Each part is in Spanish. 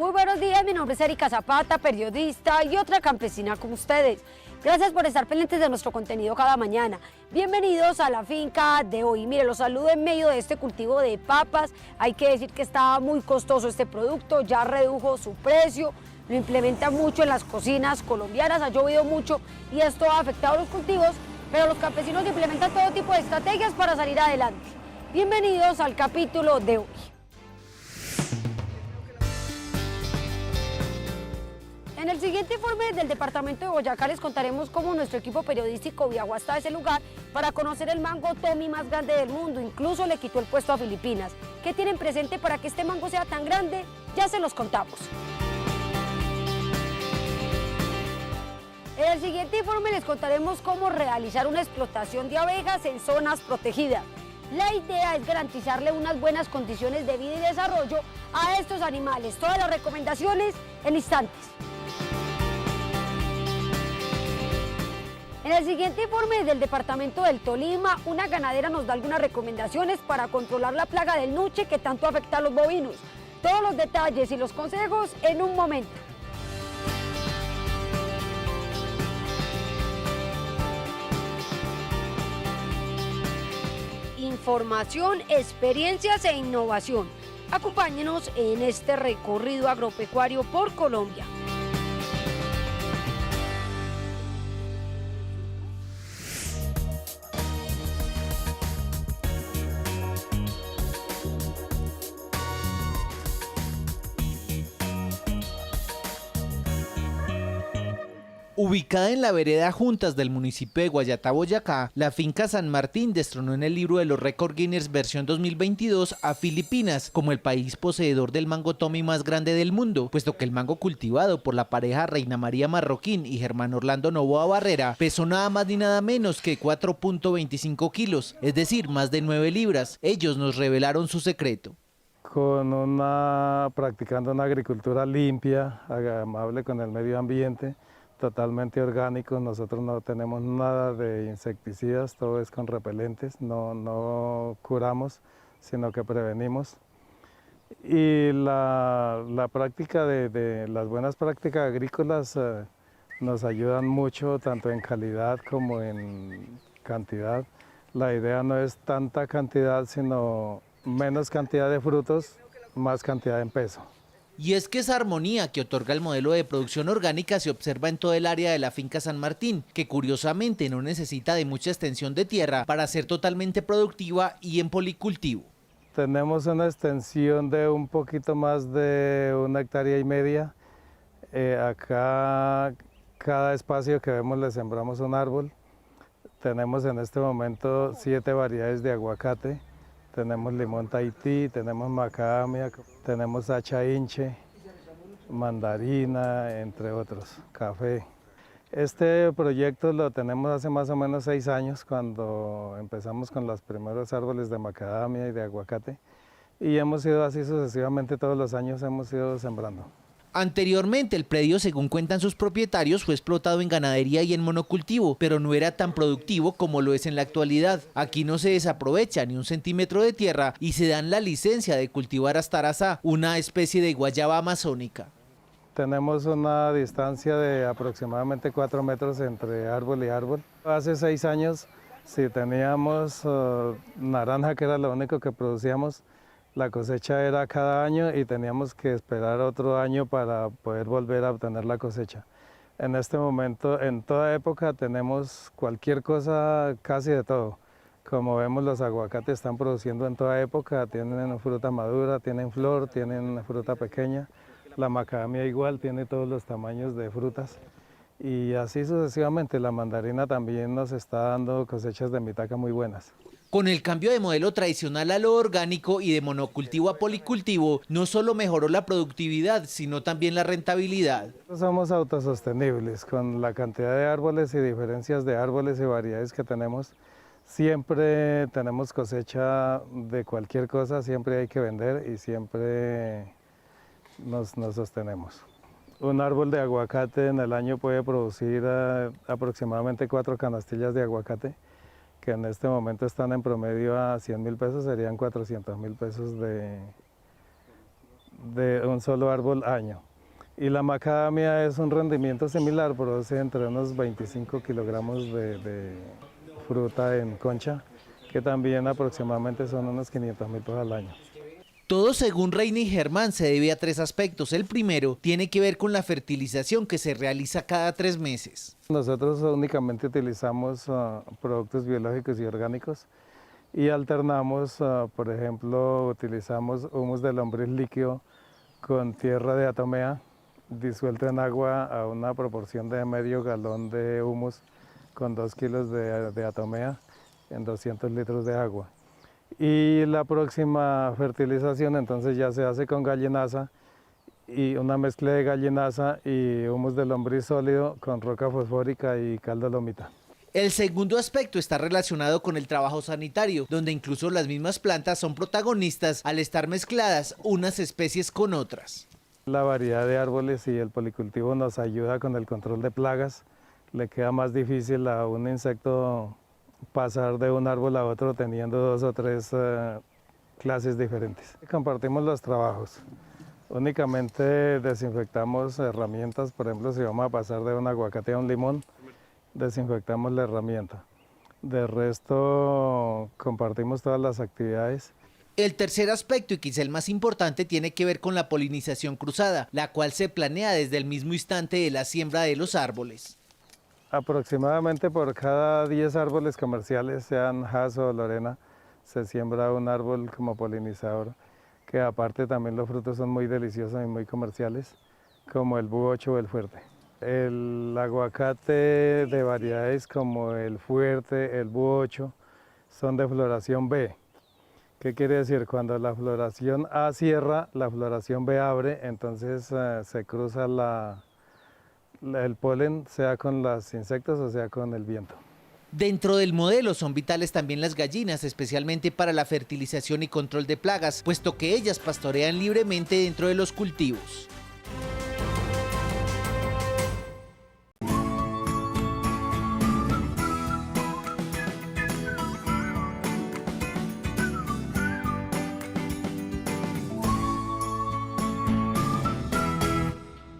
Muy buenos días, mi nombre es Erika Zapata, periodista y otra campesina como ustedes. Gracias por estar pendientes de nuestro contenido cada mañana. Bienvenidos a la finca de hoy. Mire, los saludo en medio de este cultivo de papas. Hay que decir que estaba muy costoso este producto, ya redujo su precio, lo implementa mucho en las cocinas colombianas, ha llovido mucho y esto ha afectado los cultivos, pero los campesinos implementan todo tipo de estrategias para salir adelante. Bienvenidos al capítulo de hoy. En el siguiente informe del departamento de Boyacá les contaremos cómo nuestro equipo periodístico viajó hasta ese lugar para conocer el mango Tommy más grande del mundo, incluso le quitó el puesto a Filipinas. ¿Qué tienen presente para que este mango sea tan grande? Ya se los contamos. En el siguiente informe les contaremos cómo realizar una explotación de abejas en zonas protegidas. La idea es garantizarle unas buenas condiciones de vida y desarrollo a estos animales. Todas las recomendaciones en instantes. En el siguiente informe del departamento del Tolima, una ganadera nos da algunas recomendaciones para controlar la plaga del nuche que tanto afecta a los bovinos. Todos los detalles y los consejos en un momento. Información, experiencias e innovación. Acompáñenos en este recorrido agropecuario por Colombia. Ubicada en la vereda Juntas del municipio de Guayatá, Boyacá, la finca San Martín destronó en el libro de los récords Guinness versión 2022 a Filipinas como el país poseedor del mango Tommy más grande del mundo, puesto que el mango cultivado por la pareja Reina María Marroquín y Germán Orlando Novoa Barrera pesó nada más ni nada menos que 4.25 kilos, es decir, más de 9 libras. Ellos nos revelaron su secreto. Practicando una agricultura limpia, amable con el medio ambiente, totalmente orgánicos, nosotros no tenemos nada de insecticidas, todo es con repelentes, no curamos, sino que prevenimos. Y la práctica de las buenas prácticas agrícolas nos ayudan mucho, tanto en calidad como en cantidad. La idea no es tanta cantidad, sino menos cantidad de frutos, más cantidad en peso. Y es que esa armonía que otorga el modelo de producción orgánica se observa en todo el área de la finca San Martín, que curiosamente no necesita de mucha extensión de tierra para ser totalmente productiva y en policultivo. Tenemos una extensión de un poquito más de 1,5 hectáreas. Acá cada espacio que vemos le sembramos un árbol. Tenemos en este momento 7 variedades de aguacate. Tenemos limón Tahití, tenemos macadamia, tenemos hacha hinche, mandarina, entre otros, café. Este proyecto lo tenemos hace más o menos 6 años, cuando empezamos con los primeros árboles de macadamia y de aguacate, y hemos ido así sucesivamente, todos los años hemos ido sembrando. Anteriormente el predio, según cuentan sus propietarios, fue explotado en ganadería y en monocultivo, pero no era tan productivo como lo es en la actualidad. Aquí no se desaprovecha ni un centímetro de tierra y se dan la licencia de cultivar astarazá, una especie de guayaba amazónica. Tenemos una distancia de aproximadamente 4 metros entre árbol y árbol. Hace 6 años, si teníamos naranja, que era lo único que producíamos, la cosecha era cada año y teníamos que esperar otro año para poder volver a obtener la cosecha. En este momento, en toda época, tenemos cualquier cosa, casi de todo. Como vemos, los aguacates están produciendo en toda época, tienen fruta madura, tienen flor, tienen fruta pequeña. La macadamia igual, tiene todos los tamaños de frutas. Y así sucesivamente, la mandarina también nos está dando cosechas de mitaca muy buenas. Con el cambio de modelo tradicional a lo orgánico y de monocultivo a policultivo, no solo mejoró la productividad, sino también la rentabilidad. Somos autosostenibles, con la cantidad de árboles y diferencias de árboles y variedades que tenemos. Siempre tenemos cosecha de cualquier cosa, siempre hay que vender y siempre nos sostenemos. Un árbol de aguacate en el año puede producir aproximadamente 4 canastillas de aguacate, que en este momento están en promedio a 100.000 pesos, serían 400.000 pesos de un solo árbol año. Y la macadamia es un rendimiento similar, produce entre unos 25 kilogramos de fruta en concha, que también aproximadamente son unos 500.000 pesos al año. Todo según Reina y Germán se debe a 3 aspectos. El primero tiene que ver con la fertilización que se realiza cada 3 meses. Nosotros únicamente utilizamos productos biológicos y orgánicos y alternamos, por ejemplo, utilizamos humus de lombriz líquido con tierra de atomea disuelto en agua a una proporción de medio galón de humus con 2 kilos de atomea en 200 litros de agua. Y la próxima fertilización entonces ya se hace con gallinaza y una mezcla de gallinaza y humus de lombriz sólido con roca fosfórica y caldo lomita. El segundo aspecto está relacionado con el trabajo sanitario, donde incluso las mismas plantas son protagonistas al estar mezcladas unas especies con otras. La variedad de árboles y el policultivo nos ayuda con el control de plagas. Le queda más difícil a un insecto pasar de un árbol a otro teniendo 2 o 3 clases diferentes. Compartimos los trabajos. Únicamente desinfectamos herramientas, por ejemplo, si vamos a pasar de un aguacate a un limón, desinfectamos la herramienta. De resto, compartimos todas las actividades. El tercer aspecto, y quizá el más importante, tiene que ver con la polinización cruzada, la cual se planea desde el mismo instante de la siembra de los árboles. Aproximadamente por cada 10 árboles comerciales, sean Haso o Lorena, se siembra un árbol como polinizador, que aparte también los frutos son muy deliciosos y muy comerciales, como el búho 8 o el fuerte. El aguacate de variedades como el fuerte, el búho 8, son de floración B. ¿Qué quiere decir? Cuando la floración A cierra, la floración B abre, entonces se cruza el polen, sea con los insectos o sea con el viento. Dentro del modelo son vitales también las gallinas, especialmente para la fertilización y control de plagas, puesto que ellas pastorean libremente dentro de los cultivos.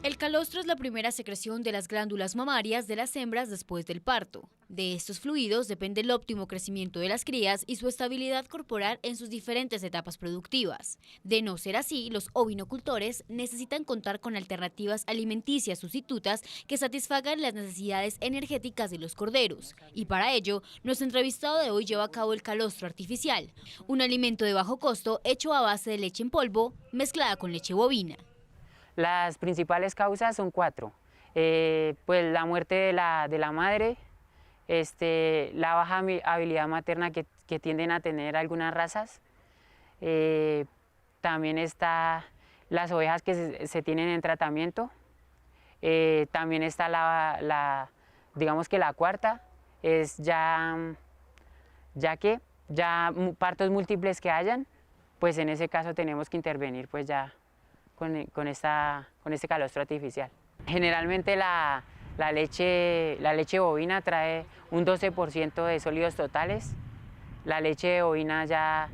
El calostro es la primera secreción de las glándulas mamarias de las hembras después del parto. De estos fluidos depende el óptimo crecimiento de las crías y su estabilidad corporal en sus diferentes etapas productivas. De no ser así, los ovinocultores necesitan contar con alternativas alimenticias sustitutas que satisfagan las necesidades energéticas de los corderos. Y para ello, nuestro entrevistado de hoy lleva a cabo el calostro artificial, un alimento de bajo costo hecho a base de leche en polvo mezclada con leche bovina. Las principales causas son 4, pues la muerte de la madre, la baja habilidad materna que tienden a tener algunas razas, también está las ovejas que se tienen en tratamiento, también está digamos que la cuarta, es ya partos múltiples que hayan, pues en ese caso tenemos que intervenir pues ya con este calostro artificial. Generalmente la leche bovina trae un 12% de sólidos totales, la leche bovina ya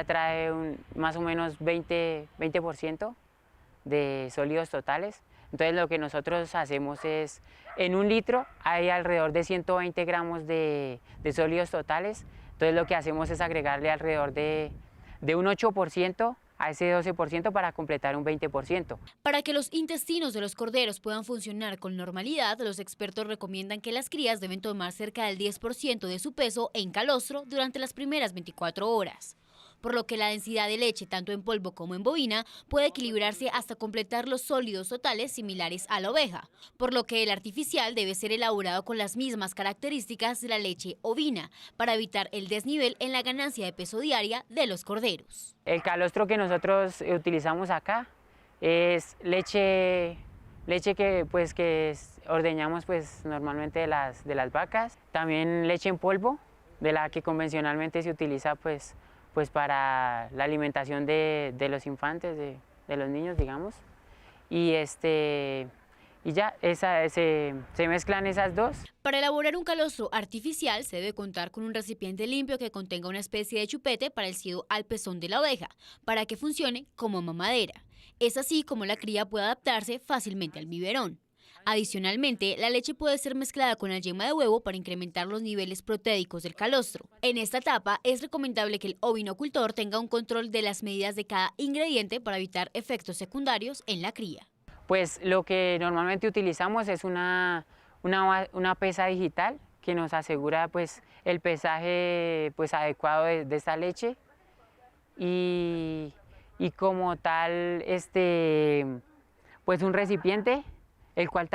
trae más o menos 20% de sólidos totales. Entonces lo que nosotros hacemos es, en un litro hay alrededor de 120 gramos de sólidos totales, entonces lo que hacemos es agregarle alrededor de un 8% a ese 12% para completar un 20%. Para que los intestinos de los corderos puedan funcionar con normalidad, los expertos recomiendan que las crías deben tomar cerca del 10% de su peso en calostro durante las primeras 24 horas. Por lo que la densidad de leche, tanto en polvo como en bovina, puede equilibrarse hasta completar los sólidos totales similares a la oveja, por lo que el artificial debe ser elaborado con las mismas características de la leche ovina, para evitar el desnivel en la ganancia de peso diaria de los corderos. El calostro que nosotros utilizamos acá es leche que ordeñamos pues normalmente de las vacas, también leche en polvo, de la que convencionalmente se utiliza pues para la alimentación de los infantes, de los niños, digamos. Y y ya se mezclan esas dos. Para elaborar un calostro artificial se debe contar con un recipiente limpio que contenga una especie de chupete parecido al pezón de la oveja, para que funcione como mamadera. Es así como la cría puede adaptarse fácilmente al biberón. Adicionalmente, la leche puede ser mezclada con la yema de huevo para incrementar los niveles proteicos del calostro. En esta etapa es recomendable que el ovinocultor tenga un control de las medidas de cada ingrediente para evitar efectos secundarios en la cría. Pues lo que normalmente utilizamos es una pesa digital que nos asegura pues el pesaje pues adecuado de esta leche y como tal pues un recipiente el cual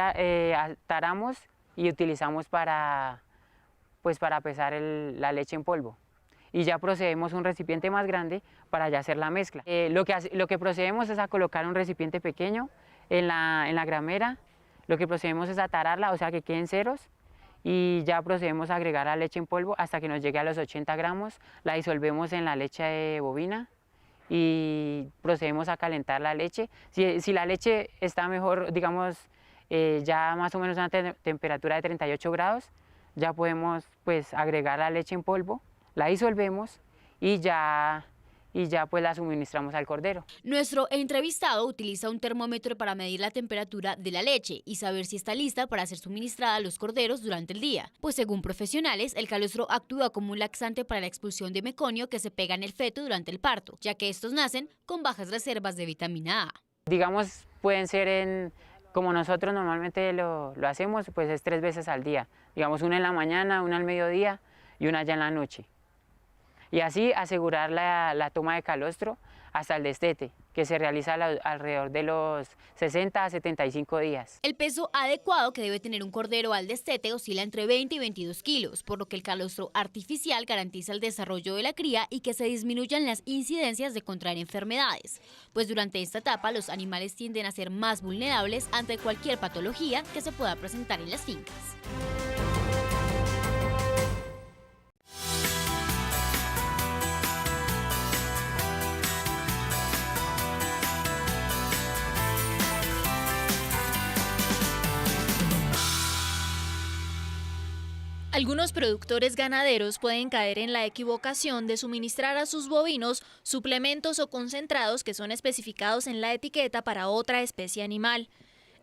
taramos y utilizamos para pesar la leche en polvo. Y ya procedemos a un recipiente más grande para ya hacer la mezcla. Lo que procedemos es a colocar un recipiente pequeño en la gramera, lo que procedemos es a tararla, o sea que queden ceros, y ya procedemos a agregar la leche en polvo hasta que nos llegue a los 80 gramos, la disolvemos en la leche bovina y procedemos a calentar la leche. Si la leche está mejor, digamos, ya más o menos a una temperatura de 38 grados, ya podemos pues agregar la leche en polvo, la disolvemos y ya pues la suministramos al cordero. Nuestro entrevistado utiliza un termómetro para medir la temperatura de la leche y saber si está lista para ser suministrada a los corderos durante el día, pues según profesionales, el calostro actúa como un laxante para la expulsión de meconio que se pega en el feto durante el parto, ya que estos nacen con bajas reservas de vitamina A. Digamos, pueden ser como nosotros normalmente lo hacemos, pues es 3 veces al día. Digamos, una en la mañana, una al mediodía y una ya en la noche. Y así asegurar la toma de calostro hasta el destete, que se realiza alrededor de los 60 a 75 días. El peso adecuado que debe tener un cordero al destete oscila entre 20 y 22 kilos, por lo que el calostro artificial garantiza el desarrollo de la cría y que se disminuyan las incidencias de contraer enfermedades, pues durante esta etapa los animales tienden a ser más vulnerables ante cualquier patología que se pueda presentar en las fincas. Algunos productores ganaderos pueden caer en la equivocación de suministrar a sus bovinos suplementos o concentrados que son especificados en la etiqueta para otra especie animal.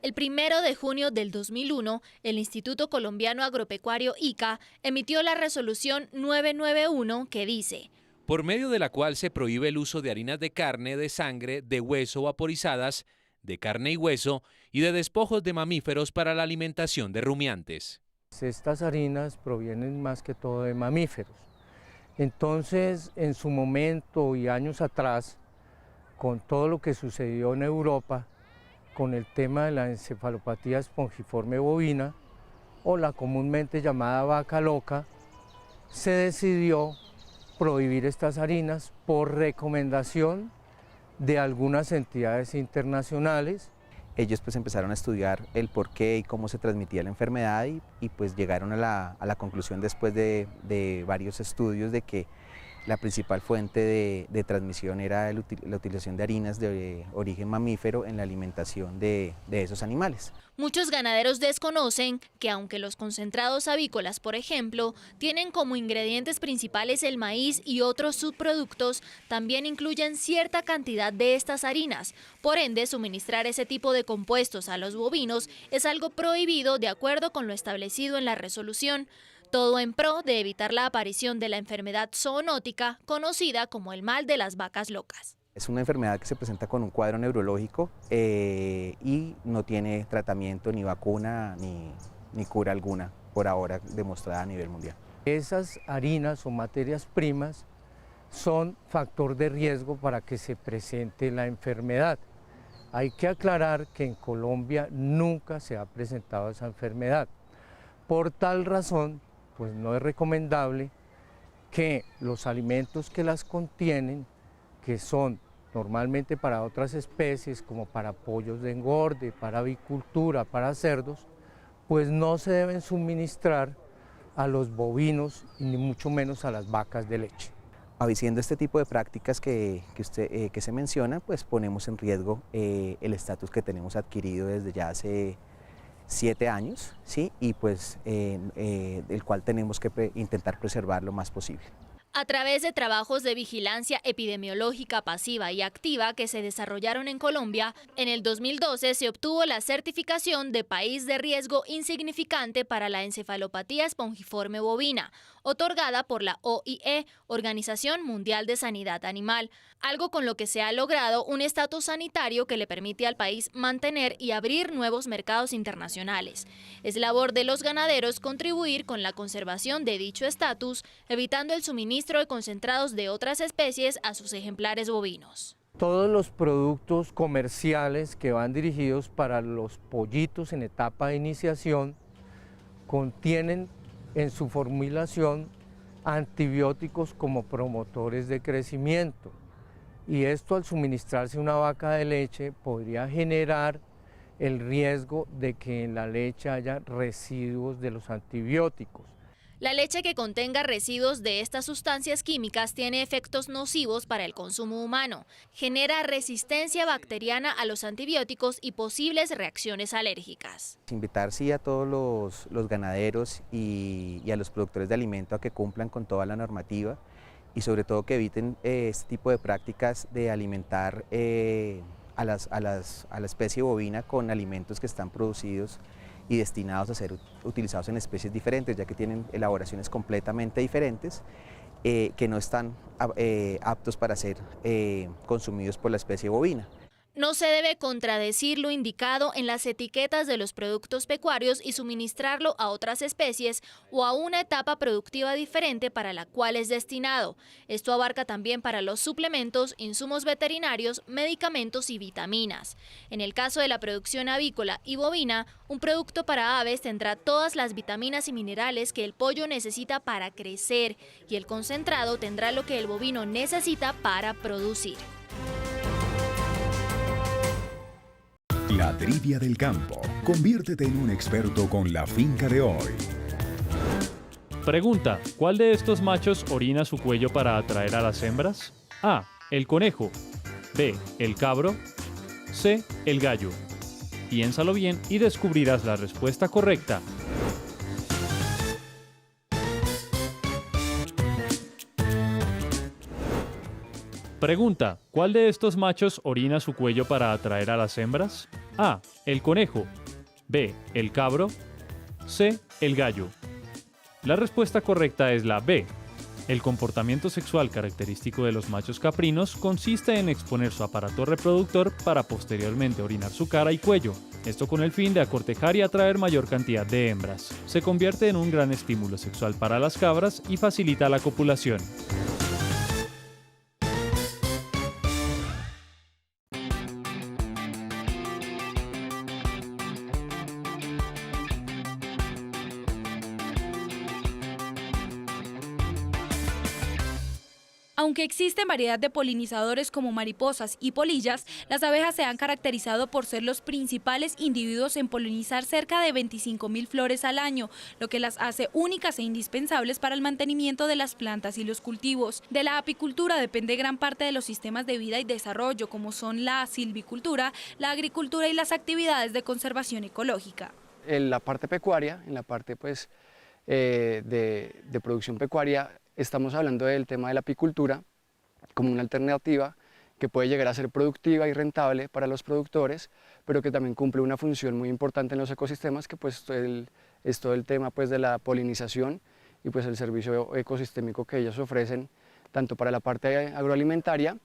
El 1 de junio del 2001, el Instituto Colombiano Agropecuario ICA emitió la resolución 991 que dice: por medio de la cual se prohíbe el uso de harinas de carne, de sangre, de hueso vaporizadas, de carne y hueso y de despojos de mamíferos para la alimentación de rumiantes. Estas harinas provienen más que todo de mamíferos. Entonces, en su momento y años atrás, con todo lo que sucedió en Europa, con el tema de la encefalopatía espongiforme bovina, o la comúnmente llamada vaca loca, se decidió prohibir estas harinas por recomendación de algunas entidades internacionales. Ellos pues empezaron a estudiar el por qué y cómo se transmitía la enfermedad y pues llegaron a la conclusión después de varios estudios de que la principal fuente de transmisión era la utilización de harinas de origen mamífero en la alimentación de esos animales. Muchos ganaderos desconocen que aunque los concentrados avícolas, por ejemplo, tienen como ingredientes principales el maíz y otros subproductos, también incluyen cierta cantidad de estas harinas. Por ende, suministrar ese tipo de compuestos a los bovinos es algo prohibido de acuerdo con lo establecido en la resolución. Todo en pro de evitar la aparición de la enfermedad zoonótica conocida como el mal de las vacas locas. Es una enfermedad que se presenta con un cuadro neurológico y no tiene tratamiento, ni vacuna, ni cura alguna por ahora demostrada a nivel mundial. Esas harinas o materias primas son factor de riesgo para que se presente la enfermedad. Hay que aclarar que en Colombia nunca se ha presentado esa enfermedad. Por tal razón, pues no es recomendable que los alimentos que las contienen, que son normalmente para otras especies como para pollos de engorde, para avicultura, para cerdos, pues no se deben suministrar a los bovinos y ni mucho menos a las vacas de leche. Haciendo este tipo de prácticas que se menciona, pues ponemos en riesgo el estatus que tenemos adquirido desde ya hace 7 años, ¿sí? Y pues el cual tenemos que intentar preservar lo más posible. A través de trabajos de vigilancia epidemiológica pasiva y activa que se desarrollaron en Colombia, en el 2012 se obtuvo la certificación de país de riesgo insignificante para la encefalopatía espongiforme bovina, otorgada por la OIE, Organización Mundial de Sanidad Animal, algo con lo que se ha logrado un estatus sanitario que le permite al país mantener y abrir nuevos mercados internacionales. Es labor de los ganaderos contribuir con la conservación de dicho estatus, evitando el suministro de concentrados de otras especies a sus ejemplares bovinos. Todos los productos comerciales que van dirigidos para los pollitos en etapa de iniciación contienen en su formulación antibióticos como promotores de crecimiento, y esto al suministrarse una vaca de leche podría generar el riesgo de que en la leche haya residuos de los antibióticos. La leche que contenga residuos de estas sustancias químicas tiene efectos nocivos para el consumo humano, genera resistencia bacteriana a los antibióticos y posibles reacciones alérgicas. Invitar sí a todos los ganaderos y a los productores de alimento a que cumplan con toda la normativa y sobre todo que eviten este tipo de prácticas de alimentar a la especie bovina con alimentos que están producidos y destinados a ser utilizados en especies diferentes, ya que tienen elaboraciones completamente diferentes que no están aptos para ser consumidos por la especie bovina. No se debe contradecir lo indicado en las etiquetas de los productos pecuarios y suministrarlo a otras especies o a una etapa productiva diferente para la cual es destinado. Esto abarca también para los suplementos, insumos veterinarios, medicamentos y vitaminas. En el caso de la producción avícola y bovina, un producto para aves tendrá todas las vitaminas y minerales que el pollo necesita para crecer y el concentrado tendrá lo que el bovino necesita para producir. La trivia del campo. Conviértete en un experto con la finca de hoy. Pregunta: ¿cuál de estos machos orina su cuello para atraer a las hembras? A. El conejo. B. El cabro. C. El gallo. Piénsalo bien y descubrirás la respuesta correcta. Pregunta: ¿cuál de estos machos orina su cuello para atraer a las hembras? A. El conejo. B. El cabro. C. El gallo. La respuesta correcta es la B. El comportamiento sexual característico de los machos caprinos consiste en exponer su aparato reproductor para posteriormente orinar su cara y cuello. Esto con el fin de acortejar y atraer mayor cantidad de hembras. Se convierte en un gran estímulo sexual para las cabras y facilita la copulación. Aunque existen variedad de polinizadores como mariposas y polillas, las abejas se han caracterizado por ser los principales individuos en polinizar cerca de 25.000 flores al año, lo que las hace únicas e indispensables para el mantenimiento de las plantas y los cultivos. De la apicultura depende gran parte de los sistemas de vida y desarrollo, como son la silvicultura, la agricultura y las actividades de conservación ecológica. En la parte pecuaria, en la parte pues, de producción pecuaria, estamos hablando del tema de la apicultura como una alternativa que puede llegar a ser productiva y rentable para los productores, pero que también cumple una función muy importante en los ecosistemas, que pues es todo el tema pues de la polinización y pues el servicio ecosistémico que ellos ofrecen, tanto para la parte agroalimentaria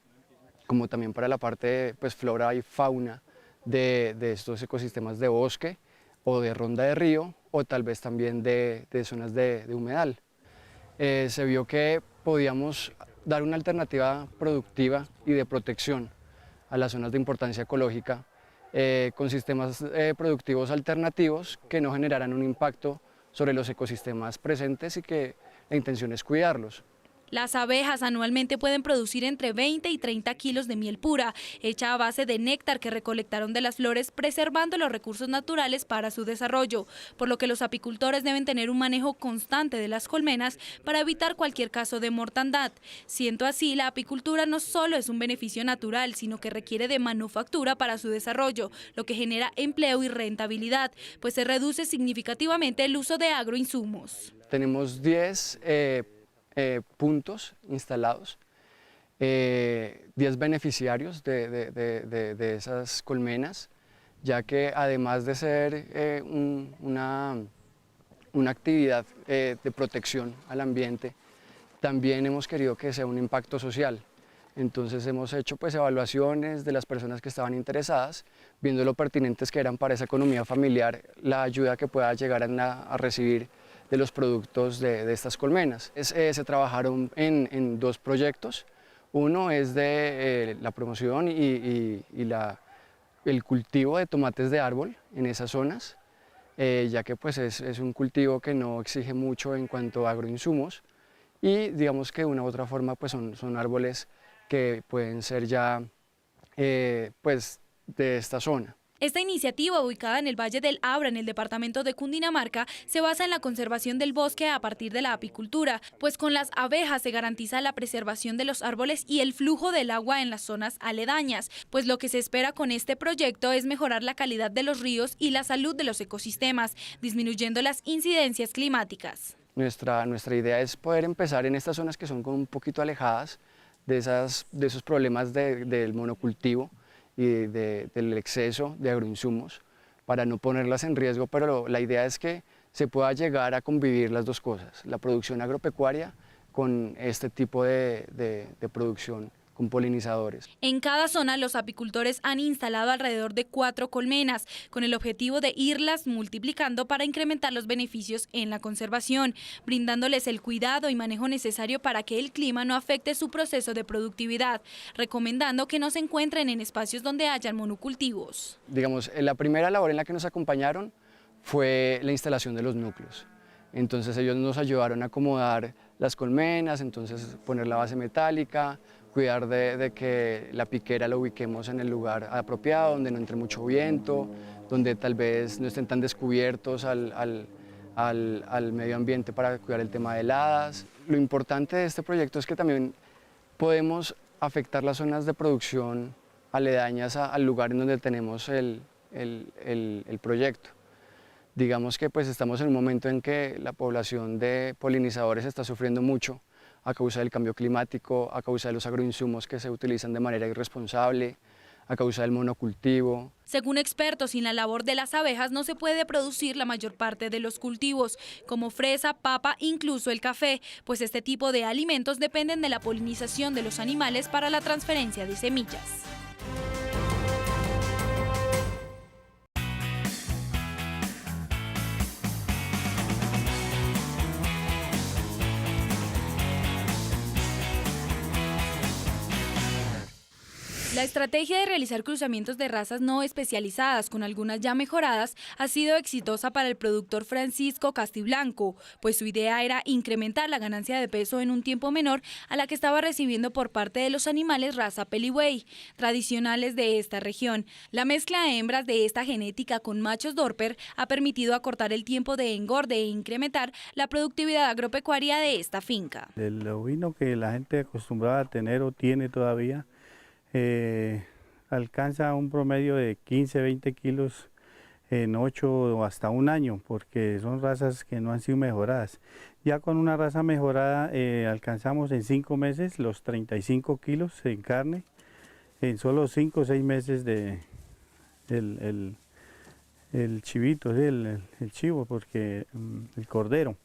como también para la parte pues flora y fauna de estos ecosistemas de bosque o de ronda de río o tal vez también de zonas de humedal. Se vio que podíamos dar una alternativa productiva y de protección a las zonas de importancia ecológica con sistemas productivos alternativos que no generaran un impacto sobre los ecosistemas presentes y que la intención es cuidarlos. Las abejas anualmente pueden producir entre 20 y 30 kilos de miel pura, hecha a base de néctar que recolectaron de las flores, preservando los recursos naturales para su desarrollo, por lo que los apicultores deben tener un manejo constante de las colmenas para evitar cualquier caso de mortandad. Siendo así, la apicultura no solo es un beneficio natural, sino que requiere de manufactura para su desarrollo, lo que genera empleo y rentabilidad, pues se reduce significativamente el uso de agroinsumos. Tenemos 10 puntos instalados, 10 beneficiarios de esas colmenas, ya que además de ser una actividad de protección al ambiente, también hemos querido que sea un impacto social. Entonces hemos hecho pues evaluaciones de las personas que estaban interesadas, viendo lo pertinentes que eran para esa economía familiar la ayuda que pueda llegar a recibir de los productos de estas colmenas. Se trabajaron en 2 proyectos. Uno es de la promoción y el cultivo de tomates de árbol en esas zonas, ya que pues es un cultivo que no exige mucho en cuanto a agroinsumos, y digamos que de una u otra forma pues son árboles que pueden ser ya pues de esta zona. Esta iniciativa, ubicada en el Valle del Abra, en el departamento de Cundinamarca, se basa en la conservación del bosque a partir de la apicultura, pues con las abejas se garantiza la preservación de los árboles y el flujo del agua en las zonas aledañas, pues lo que se espera con este proyecto es mejorar la calidad de los ríos y la salud de los ecosistemas, disminuyendo las incidencias climáticas. Nuestra idea es poder empezar en estas zonas que son un poquito alejadas de esos problemas del monocultivo y del exceso de agroinsumos, para no ponerlas en riesgo, pero la idea es que se pueda llegar a convivir las dos cosas, la producción agropecuaria con este tipo de producción con polinizadores. En cada zona los apicultores han instalado alrededor de 4 colmenas, con el objetivo de irlas multiplicando para incrementar los beneficios en la conservación, brindándoles el cuidado y manejo necesario para que el clima no afecte su proceso de productividad, recomendando que no se encuentren en espacios donde hayan monocultivos. Digamos, la primera labor en la que nos acompañaron fue la instalación de los núcleos. Entonces ellos nos ayudaron a acomodar las colmenas, entonces poner la base metálica, cuidar de que la piquera la ubiquemos en el lugar apropiado, donde no entre mucho viento, donde tal vez no estén tan descubiertos al medio ambiente para cuidar el tema de heladas. Lo importante de este proyecto es que también podemos afectar las zonas de producción aledañas al lugar en donde tenemos el proyecto. Digamos que pues estamos en un momento en que la población de polinizadores está sufriendo mucho a causa del cambio climático, a causa de los agroinsumos que se utilizan de manera irresponsable, a causa del monocultivo. Según expertos, sin la labor de las abejas no se puede producir la mayor parte de los cultivos, como fresa, papa, incluso el café, pues este tipo de alimentos dependen de la polinización de los animales para la transferencia de semillas. La estrategia de realizar cruzamientos de razas no especializadas, con algunas ya mejoradas, ha sido exitosa para el productor Francisco Castiblanco, pues su idea era incrementar la ganancia de peso en un tiempo menor a la que estaba recibiendo por parte de los animales raza Peliway, tradicionales de esta región. La mezcla de hembras de esta genética con machos Dorper ha permitido acortar el tiempo de engorde e incrementar la productividad agropecuaria de esta finca. El ovino que la gente acostumbrada a tener o tiene todavía, alcanza un promedio de 15-20 kilos en 8 o hasta un año, porque son razas que no han sido mejoradas. Ya con una raza mejorada alcanzamos en 5 meses los 35 kilos en carne, en solo 5 o 6 meses el chivito, el chivo, porque el cordero.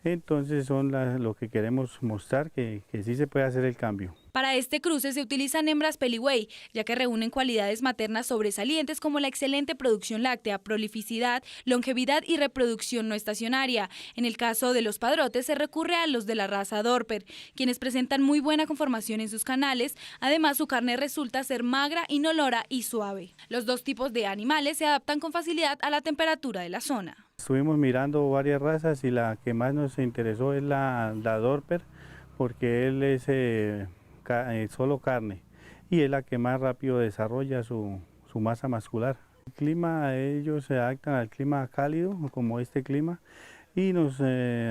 Entonces son lo que queremos mostrar, que sí se puede hacer el cambio. Para este cruce se utilizan hembras Peliway, ya que reúnen cualidades maternas sobresalientes como la excelente producción láctea, prolificidad, longevidad y reproducción no estacionaria. En el caso de los padrotes se recurre a los de la raza Dorper, quienes presentan muy buena conformación en sus canales. Además, su carne resulta ser magra, inolora y suave. Los dos tipos de animales se adaptan con facilidad a la temperatura de la zona. Estuvimos mirando varias razas y la que más nos interesó es la Dorper, porque él es solo carne y es la que más rápido desarrolla su masa muscular. El clima, ellos se adaptan al clima cálido, como este clima, y nos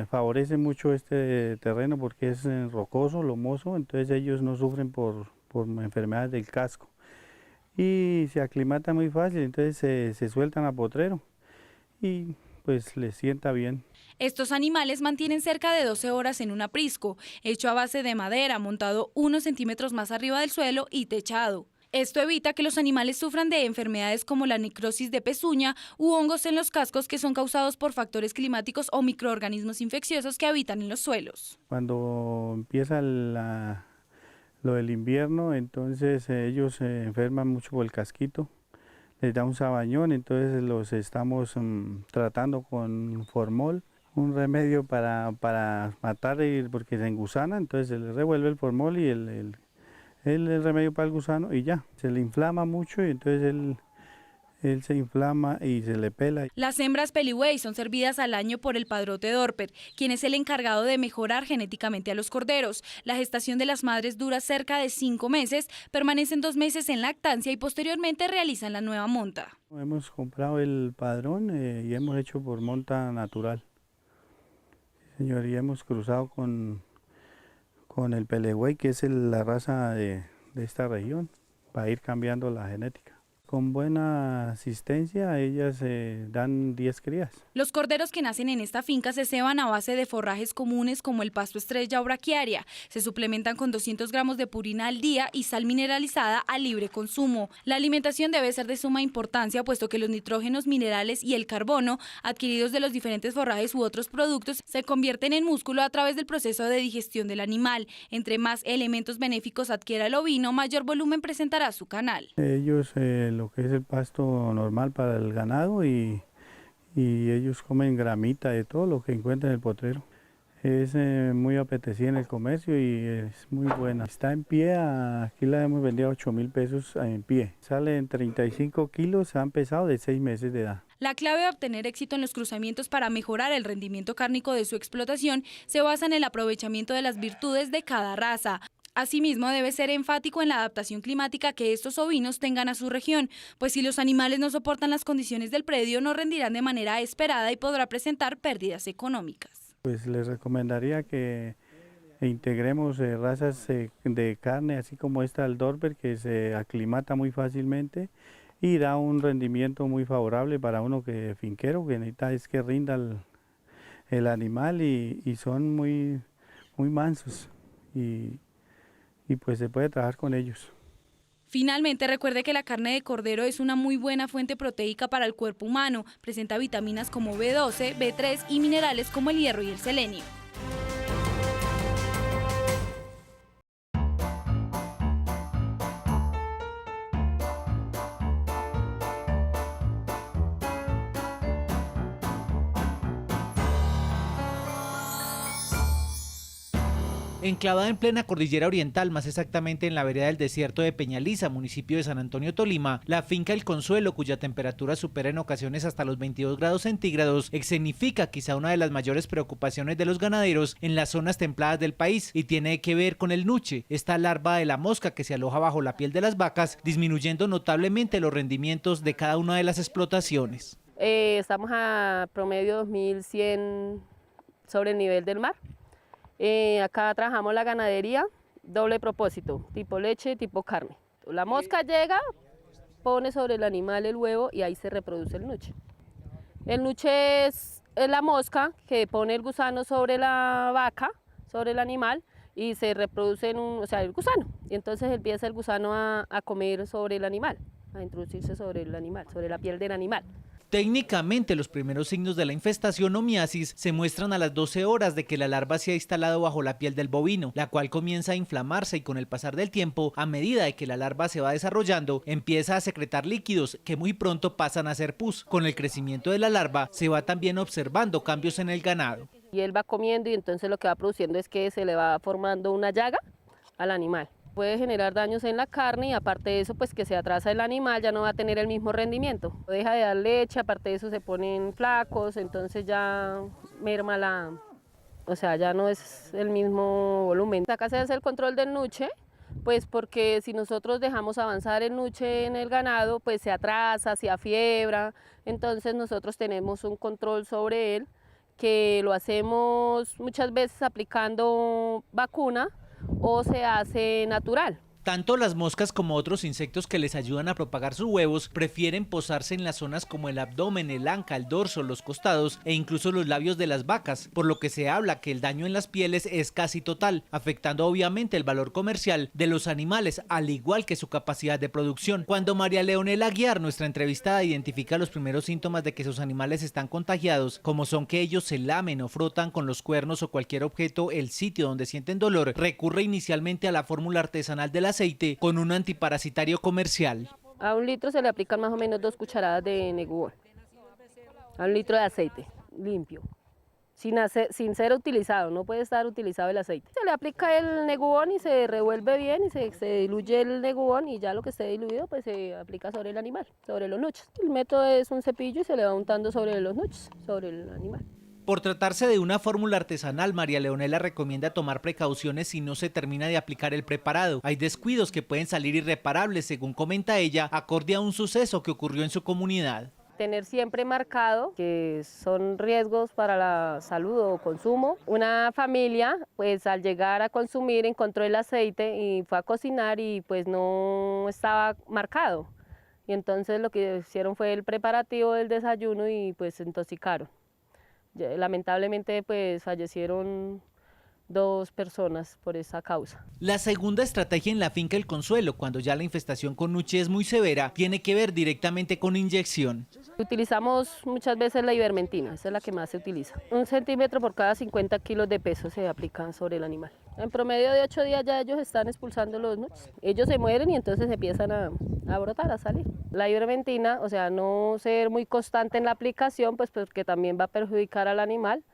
favorece mucho este terreno porque es rocoso, lomoso, entonces ellos no sufren por enfermedades del casco. Y se aclimatan muy fácil, entonces se sueltan a potrero y pues les sienta bien. Estos animales mantienen cerca de 12 horas en un aprisco, hecho a base de madera, montado unos centímetros más arriba del suelo y techado. Esto evita que los animales sufran de enfermedades como la necrosis de pezuña u hongos en los cascos que son causados por factores climáticos o microorganismos infecciosos que habitan en los suelos. Cuando empieza lo del invierno, entonces ellos se enferman mucho por el casquito, les da un sabañón, entonces los estamos tratando con formol, un remedio para matar porque se engusana, entonces se le revuelve el formol y el remedio para el gusano y ya, se le inflama mucho y entonces él se inflama y se le pela. Las hembras pelibuey son servidas al año por el padrote Dorper, quien es el encargado de mejorar genéticamente a los corderos. La gestación de las madres dura cerca de 5 meses, permanecen 2 meses en lactancia y posteriormente realizan la nueva monta. Hemos comprado el padrón y hemos hecho por monta natural. Señor, y hemos cruzado con el peligüey, que es la raza de esta región, para ir cambiando la genética. Con buena asistencia, ellas dan 10 crías. Los corderos que nacen en esta finca se ceban a base de forrajes comunes como el pasto estrella o braquiaria. Se suplementan con 200 gramos de purina al día y sal mineralizada a libre consumo. La alimentación debe ser de suma importancia, puesto que los nitrógenos, minerales y el carbono adquiridos de los diferentes forrajes u otros productos se convierten en músculo a través del proceso de digestión del animal. Entre más elementos benéficos adquiera el ovino, mayor volumen presentará su canal. Ellos lo que es el pasto normal para el ganado y ellos comen gramita de todo lo que encuentran en el potrero. Es muy apetecida en el comercio y es muy buena. Está en pie, aquí la hemos vendido a 8.000 pesos en pie. Sale en 35 kilos, han pesado de 6 meses de edad. La clave de obtener éxito en los cruzamientos para mejorar el rendimiento cárnico de su explotación se basa en el aprovechamiento de las virtudes de cada raza. Asimismo, debe ser enfático en la adaptación climática que estos ovinos tengan a su región, pues si los animales no soportan las condiciones del predio, no rendirán de manera esperada y podrá presentar pérdidas económicas. Pues les recomendaría que integremos razas de carne, así como esta del Dorper, que se aclimata muy fácilmente y da un rendimiento muy favorable para uno que finquero, que necesita es que rinda el animal y son muy mansos y pues se puede trabajar con ellos. Finalmente, recuerde que la carne de cordero es una muy buena fuente proteica para el cuerpo humano. Presenta vitaminas como B12, B3 y minerales como el hierro y el selenio. Enclavada en plena cordillera oriental, más exactamente en la vereda del desierto de Peñaliza, municipio de San Antonio, Tolima, la finca El Consuelo, cuya temperatura supera en ocasiones hasta los 22 grados centígrados, escenifica quizá una de las mayores preocupaciones de los ganaderos en las zonas templadas del país y tiene que ver con el nuche, esta larva de la mosca que se aloja bajo la piel de las vacas, disminuyendo notablemente los rendimientos de cada una de las explotaciones. Estamos a promedio 2100 sobre el nivel del mar. Acá trabajamos la ganadería, doble propósito, tipo leche, tipo carne. La mosca llega, pone sobre el animal el huevo y ahí se reproduce el nuche. El nuche es la mosca que pone el gusano sobre la vaca, sobre el animal, y se reproduce el gusano. Y entonces empieza el gusano a comer sobre el animal, a introducirse sobre el animal, sobre la piel del animal. Técnicamente, los primeros signos de la infestación o miasis se muestran a las 12 horas de que la larva se ha instalado bajo la piel del bovino, la cual comienza a inflamarse y con el pasar del tiempo, a medida de que la larva se va desarrollando, empieza a secretar líquidos que muy pronto pasan a ser pus. Con el crecimiento de la larva se va también observando cambios en el ganado. Y él va comiendo y entonces lo que va produciendo es que se le va formando una llaga al animal. Puede generar daños en la carne y aparte de eso pues que se atrasa el animal, ya no va a tener el mismo rendimiento. Deja de dar leche, aparte de eso se ponen flacos, entonces ya merma o sea, ya no es el mismo volumen. Acá se hace el control del nuche, pues porque si nosotros dejamos avanzar el nuche en el ganado, pues se atrasa, se afiebra, entonces nosotros tenemos un control sobre él, que lo hacemos muchas veces aplicando vacuna o se hace natural. Tanto las moscas como otros insectos que les ayudan a propagar sus huevos prefieren posarse en las zonas como el abdomen, el anca, el dorso, los costados e incluso los labios de las vacas, por lo que se habla que el daño en las pieles es casi total, afectando obviamente el valor comercial de los animales, al igual que su capacidad de producción. Cuando María Leonela Aguiar, nuestra entrevistada, identifica los primeros síntomas de que sus animales están contagiados, como son que ellos se lamen o frotan con los cuernos o cualquier objeto el sitio donde sienten dolor, recurre inicialmente a la fórmula artesanal del aceite con un antiparasitario comercial. A 1 litro se le aplican más o menos 2 cucharadas de Negubón, a 1 litro de aceite limpio, sin ser utilizado, no puede estar utilizado el aceite. Se le aplica el Negubón y se revuelve bien y se diluye el Negubón y ya lo que esté diluido pues se aplica sobre el animal, sobre los nuches. El método es un cepillo y se le va untando sobre los nuches, sobre el animal. Por tratarse de una fórmula artesanal, María Leonela recomienda tomar precauciones si no se termina de aplicar el preparado. Hay descuidos que pueden salir irreparables, según comenta ella, acorde a un suceso que ocurrió en su comunidad. Tener siempre marcado que son riesgos para la salud o consumo. Una familia, pues al llegar a consumir, encontró el aceite y fue a cocinar y pues no estaba marcado. Y entonces lo que hicieron fue el preparativo del desayuno y pues se intoxicaron. Lamentablemente pues fallecieron 2 personas por esa causa. La segunda estrategia en la finca El Consuelo, cuando ya la infestación con nuche es muy severa, tiene que ver directamente con inyección. Utilizamos muchas veces la ivermectina, esa es la que más se utiliza. 1 centímetro por cada 50 kilos de peso se aplica sobre el animal. En promedio de 8 días ya ellos están expulsando los nuches. Ellos se mueren y entonces empiezan a brotar, a salir. La ivermectina, o sea, no ser muy constante en la aplicación, pues porque también va a perjudicar al animal,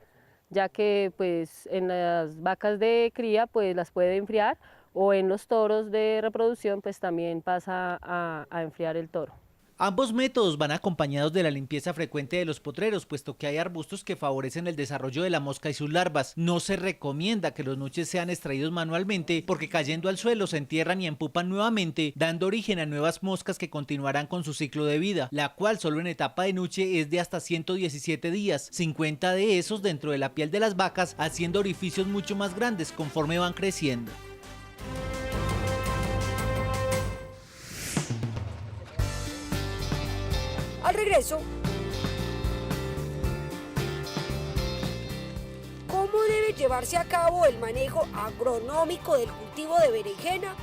ya que pues en las vacas de cría pues las puede enfriar o en los toros de reproducción pues también pasa a enfriar el toro. Ambos métodos van acompañados de la limpieza frecuente de los potreros, puesto que hay arbustos que favorecen el desarrollo de la mosca y sus larvas. No se recomienda que los nuches sean extraídos manualmente porque cayendo al suelo se entierran y empupan nuevamente, dando origen a nuevas moscas que continuarán con su ciclo de vida, la cual solo en etapa de nuche es de hasta 117 días, 50 de esos dentro de la piel de las vacas, haciendo orificios mucho más grandes conforme van creciendo. Al regreso, ¿cómo debe llevarse a cabo el manejo agronómico del cultivo de berenjena?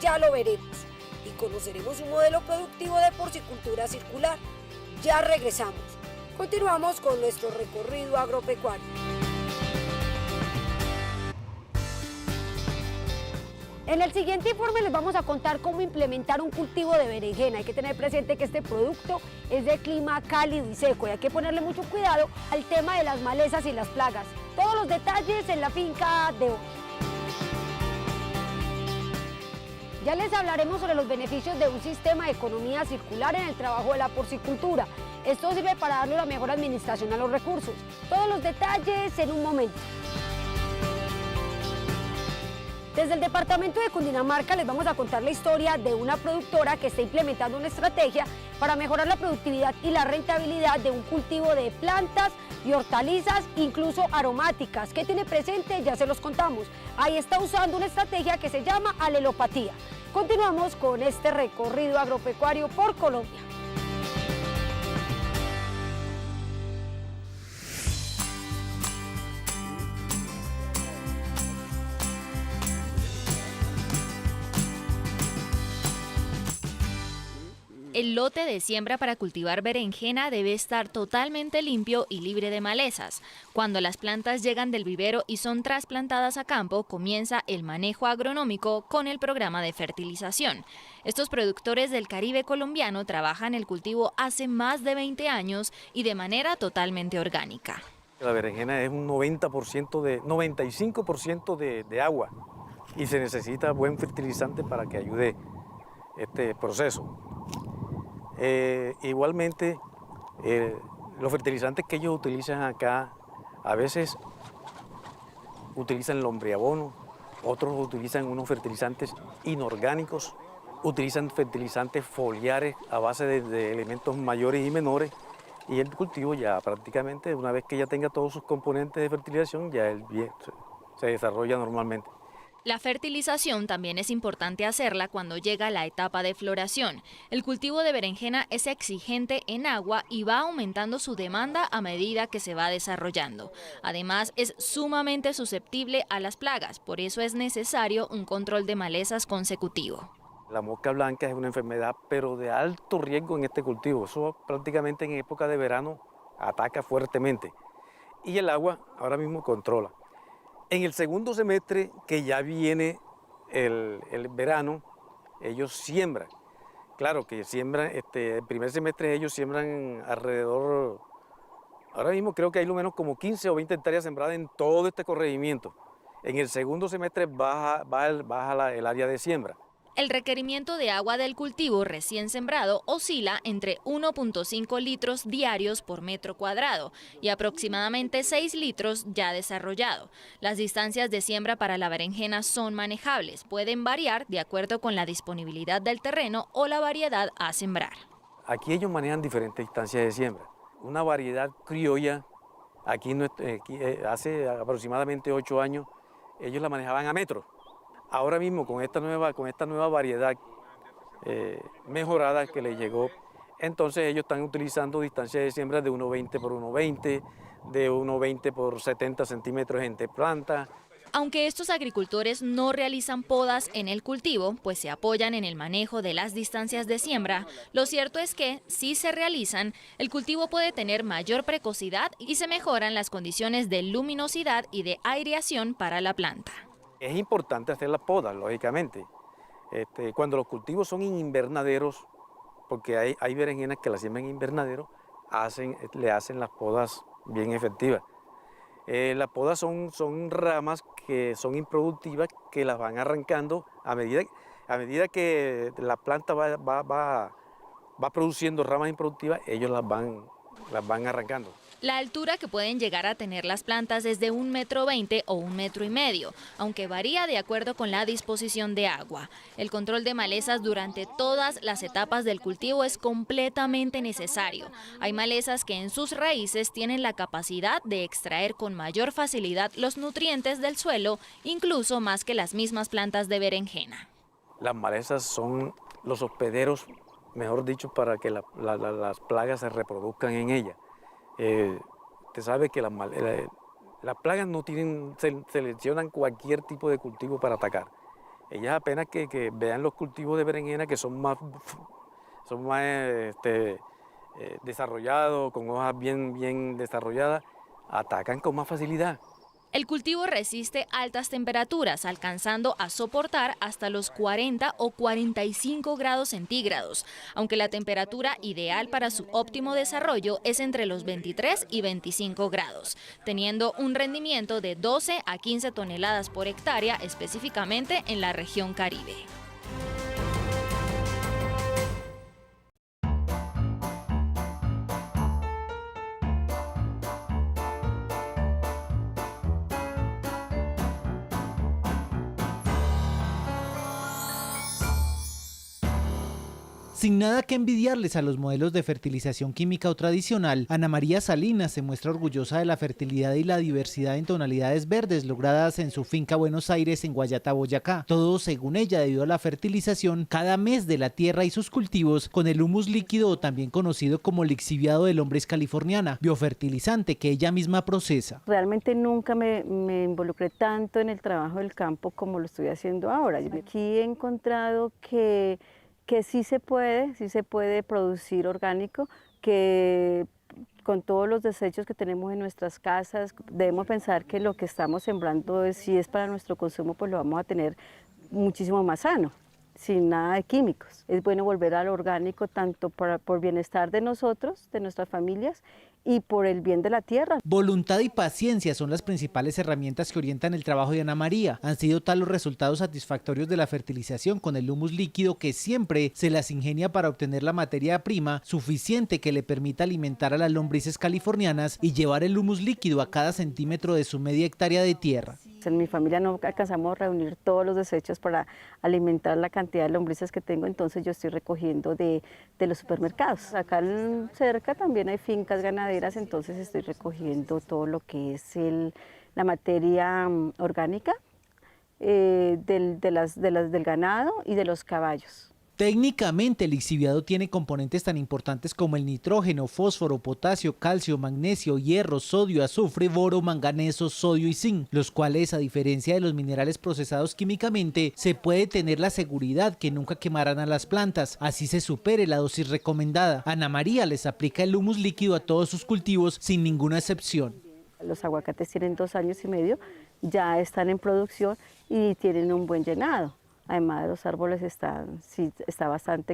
Ya lo veremos y conoceremos un modelo productivo de porcicultura circular. Ya regresamos. Continuamos con nuestro recorrido agropecuario. En el siguiente informe les vamos a contar cómo implementar un cultivo de berenjena. Hay que tener presente que este producto es de clima cálido y seco y hay que ponerle mucho cuidado al tema de las malezas y las plagas. Todos los detalles en la finca de hoy. Ya les hablaremos sobre los beneficios de un sistema de economía circular en el trabajo de la porcicultura. Esto sirve para darle una mejor administración a los recursos. Todos los detalles en un momento. Desde el departamento de Cundinamarca les vamos a contar la historia de una productora que está implementando una estrategia para mejorar la productividad y la rentabilidad de un cultivo de plantas y hortalizas, incluso aromáticas. ¿Qué tiene presente? Ya se los contamos. Ahí está usando una estrategia que se llama alelopatía. Continuamos con este recorrido agropecuario por Colombia. El lote de siembra para cultivar berenjena debe estar totalmente limpio y libre de malezas. Cuando las plantas llegan del vivero y son trasplantadas a campo, comienza el manejo agronómico con el programa de fertilización. Estos productores del Caribe colombiano trabajan el cultivo hace más de 20 años y de manera totalmente orgánica. La berenjena es un 95% de agua y se necesita buen fertilizante para que ayude este proceso. Igualmente, los fertilizantes que ellos utilizan acá a veces utilizan lombriabono, otros utilizan unos fertilizantes inorgánicos, utilizan fertilizantes foliares a base de elementos mayores y menores, y el cultivo ya prácticamente, una vez que ya tenga todos sus componentes de fertilización, ya el bien se desarrolla normalmente. La fertilización también es importante hacerla cuando llega la etapa de floración. El cultivo de berenjena es exigente en agua y va aumentando su demanda a medida que se va desarrollando. Además, es sumamente susceptible a las plagas, por eso es necesario un control de malezas consecutivo. La mosca blanca es una enfermedad, pero de alto riesgo en este cultivo. Eso prácticamente en época de verano ataca fuertemente. Y el agua ahora mismo controla. En el segundo semestre, que ya viene el verano, ellos siembran. Claro que siembran, el primer semestre ellos siembran alrededor, ahora mismo creo que hay lo menos como 15 o 20 hectáreas sembradas en todo este corregimiento. En el segundo semestre baja el área de siembra. El requerimiento de agua del cultivo recién sembrado oscila entre 1.5 litros diarios por metro cuadrado y aproximadamente 6 litros ya desarrollado. Las distancias de siembra para la berenjena son manejables, pueden variar de acuerdo con la disponibilidad del terreno o la variedad a sembrar. Aquí ellos manejan diferentes distancias de siembra. Una variedad criolla, aquí hace aproximadamente 8 años, ellos la manejaban a metros. Ahora mismo con esta nueva variedad mejorada que les llegó, entonces ellos están utilizando distancias de siembra de 1,20 por 1,20, de 1,20 por 70 centímetros entre plantas. Aunque estos agricultores no realizan podas en el cultivo, pues se apoyan en el manejo de las distancias de siembra, lo cierto es que, si se realizan, el cultivo puede tener mayor precocidad y se mejoran las condiciones de luminosidad y de aireación para la planta. Es importante hacer las podas, lógicamente. Cuando los cultivos son en invernaderos, porque hay berenjenas que las siembran en invernadero, le hacen las podas bien efectivas. Las podas son ramas que son improductivas, que las van arrancando a medida que la planta va produciendo ramas improductivas, ellos las van arrancando. La altura que pueden llegar a tener las plantas es de 1,20 m o 1,5 m, aunque varía de acuerdo con la disposición de agua. El control de malezas durante todas las etapas del cultivo es completamente necesario. Hay malezas que en sus raíces tienen la capacidad de extraer con mayor facilidad los nutrientes del suelo, incluso más que las mismas plantas de berenjena. Las malezas son los hospederos, mejor dicho, para que las plagas se reproduzcan en ellas. Usted sabe que las plagas no seleccionan cualquier tipo de cultivo para atacar. Ellas apenas que vean los cultivos de berenjena que son más desarrollados, con hojas bien desarrolladas, atacan con más facilidad. El cultivo resiste altas temperaturas, alcanzando a soportar hasta los 40 o 45 grados centígrados, aunque la temperatura ideal para su óptimo desarrollo es entre los 23 y 25 grados, teniendo un rendimiento de 12 a 15 toneladas por hectárea, específicamente en la región Caribe. Sin nada que envidiarles a los modelos de fertilización química o tradicional, Ana María Salinas se muestra orgullosa de la fertilidad y la diversidad en tonalidades verdes logradas en su finca Buenos Aires en Guayata, Boyacá. Todo, según ella, debido a la fertilización cada mes de la tierra y sus cultivos con el humus líquido, o también conocido como lixiviado de lombriz californiana, biofertilizante que ella misma procesa. Realmente nunca me involucré tanto en el trabajo del campo como lo estoy haciendo ahora. Aquí he encontrado que sí se puede producir orgánico, que con todos los desechos que tenemos en nuestras casas, debemos pensar que lo que estamos sembrando, si es para nuestro consumo, pues lo vamos a tener muchísimo más sano, sin nada de químicos. Es bueno volver al orgánico tanto por bienestar de nosotros, de nuestras familias, y por el bien de la tierra. Voluntad y paciencia son las principales herramientas que orientan el trabajo de Ana María. Han sido tal los resultados satisfactorios de la fertilización con el humus líquido que siempre se las ingenia para obtener la materia prima suficiente que le permita alimentar a las lombrices californianas y llevar el humus líquido a cada centímetro de su media hectárea de tierra. En mi familia no alcanzamos a reunir todos los desechos para alimentar la cantidad de lombrices que tengo, entonces yo estoy recogiendo de los supermercados. Acá cerca también hay fincas ganaderas, entonces estoy recogiendo todo lo que es la materia orgánica del ganado y de los caballos. Técnicamente, el lixiviado tiene componentes tan importantes como el nitrógeno, fósforo, potasio, calcio, magnesio, hierro, sodio, azufre, boro, manganeso, sodio y zinc, los cuales, a diferencia de los minerales procesados químicamente, se puede tener la seguridad que nunca quemarán a las plantas, así se supere la dosis recomendada. Ana María les aplica el humus líquido a todos sus cultivos sin ninguna excepción. Los aguacates tienen 2 años y medio, ya están en producción y tienen un buen llenado. Además, los árboles están